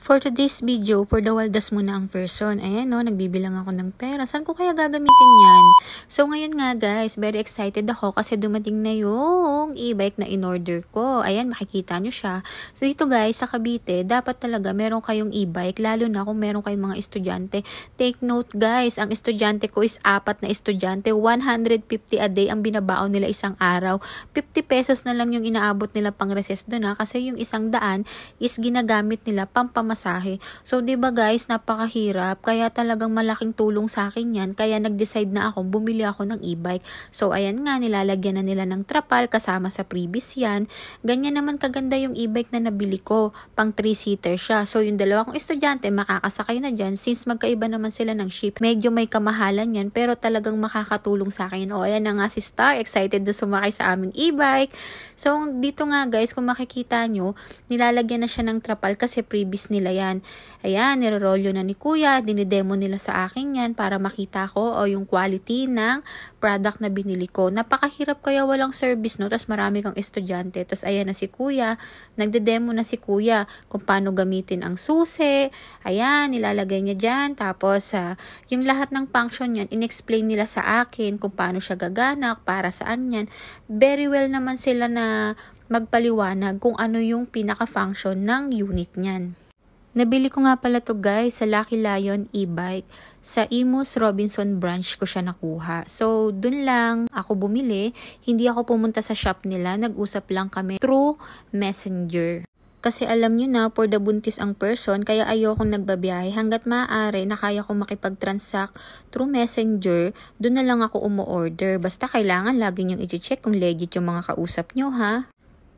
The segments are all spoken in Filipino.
For today's video, for the waldas muna ang person. Ayan no, nagbibilang ako ng pera. Saan ko kaya gagamitin yan? So ngayon nga guys, very excited ako kasi dumating na yung e-bike na in-order ko. Ayan, makikita nyo siya. So dito guys, sa Cavite, dapat talaga meron kayong e-bike, lalo na kung meron kayong mga estudyante. Take note guys, ang estudyante ko is 4 na estudyante. 150 a day ang binabaon nila isang araw. 50 pesos na lang yung inaabot nila pang recess doon kasi yung 100 is ginagamit nila pampamasahe. So, 'di ba guys, napakahirap. Kaya talagang malaking tulong sa akin 'yan. Kaya nag-decide na ako bumili ako ng e-bike. So, ayan nga, nilalagyan na nila ng trapal kasama sa previous 'yan. Ganyan naman kaganda yung e-bike na nabili ko. Pang 3-seater siya. So, yung dalawa kong estudyante makakasakay na diyan since magkaiba naman sila ng ship. Medyo may kamahalan 'yan pero talagang makakatulong sa akin. O, ayan na nga si Star, excited na sumakay sa aming e-bike. So, dito nga guys, kung makikita nyo, nilalagyan na siya ng trapal kasi previous nila yan. Ayan, nirorolyo na ni Kuya, dinidemo nila sa akin yan para makita ko yung quality ng product na binili ko. Napakahirap kaya walang service, no? Tapos marami kang estudyante. Tapos ayan na si Kuya, nagdedemo na si Kuya kung paano gamitin ang susi. Ayan, nilalagay niya dyan. Tapos yung lahat ng function yan, in-explain nila sa akin kung paano siya gaganak, para saan yan. Very well naman sila na magpaliwanag kung ano yung pinaka-function ng unit niyan. Nabili ko nga pala to guys sa Lucky Lion e-bike. Sa Imus Robinson branch ko siya nakuha. So, dun lang ako bumili. Hindi ako pumunta sa shop nila. Nag-usap lang kami through Messenger. Kasi alam nyo na, for the buntis ang person, kaya ayokong nagbabiyahe. Hanggat maaari na kaya ko makipag-transact through Messenger, dun na lang ako umu-order. Basta kailangan lagi nyong i-check kung legit yung mga kausap nyo ha.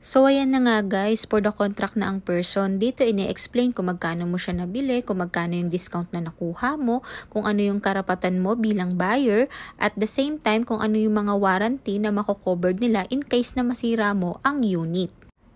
So, ayan na nga guys, for the contract na ang person, dito ini-explain kung magkano mo siya nabili, kung magkano yung discount na nakuha mo, kung ano yung karapatan mo bilang buyer, at the same time kung ano yung mga warranty na mako-covered nila in case na masira mo ang unit.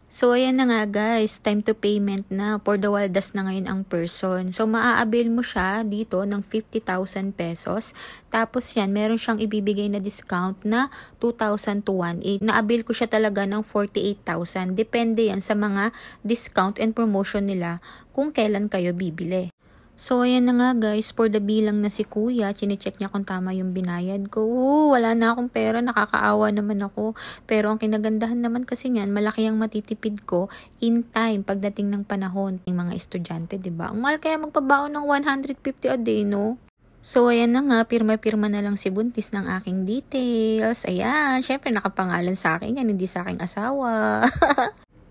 So, ayan na nga guys, time to payment na. For the waldas na ngayon ang person. So, maa-avail mo siya dito ng 50,000 pesos. Tapos yan, meron siyang ibibigay na discount na 2,000 to 1,800. Na-avail ko siya talaga ng 48,000. Depende yan sa mga discount and promotion nila kung kailan kayo bibili. So, ayan na nga guys, for the bilang na si Kuya, chinecheck niya kung tama yung binayad ko. Wala na akong pera, nakakaawa naman ako. Pero ang kinagandahan naman kasi niyan, malaki ang matitipid ko in time pagdating ng panahon ng mga estudyante, diba? Ang mahal kaya magpabaon ng 150 a day, no? So, ayan na nga, pirma-pirma na lang si Buntis ng aking details. Ayan, syempre nakapangalan sa akin yan, hindi sa aking asawa.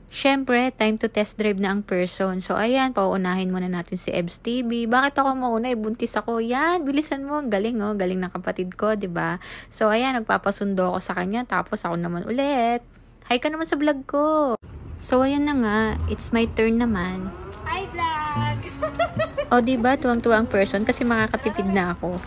Siyempre, time to test drive na ang person. So, ayan, pauunahin muna natin si Ebs TV. Bakit ako mauna? Buntis ako. Yan, bilisan mo. Galing, oh. Galing ng kapatid ko, diba? So, ayan, nagpapasundo ako sa kanya. Tapos, ako naman ulit. Hi ka naman sa vlog ko. So, ayan na nga. It's my turn naman. Hi, vlog! O, diba? Tuwang-tuwang person kasi makakatipid na ako.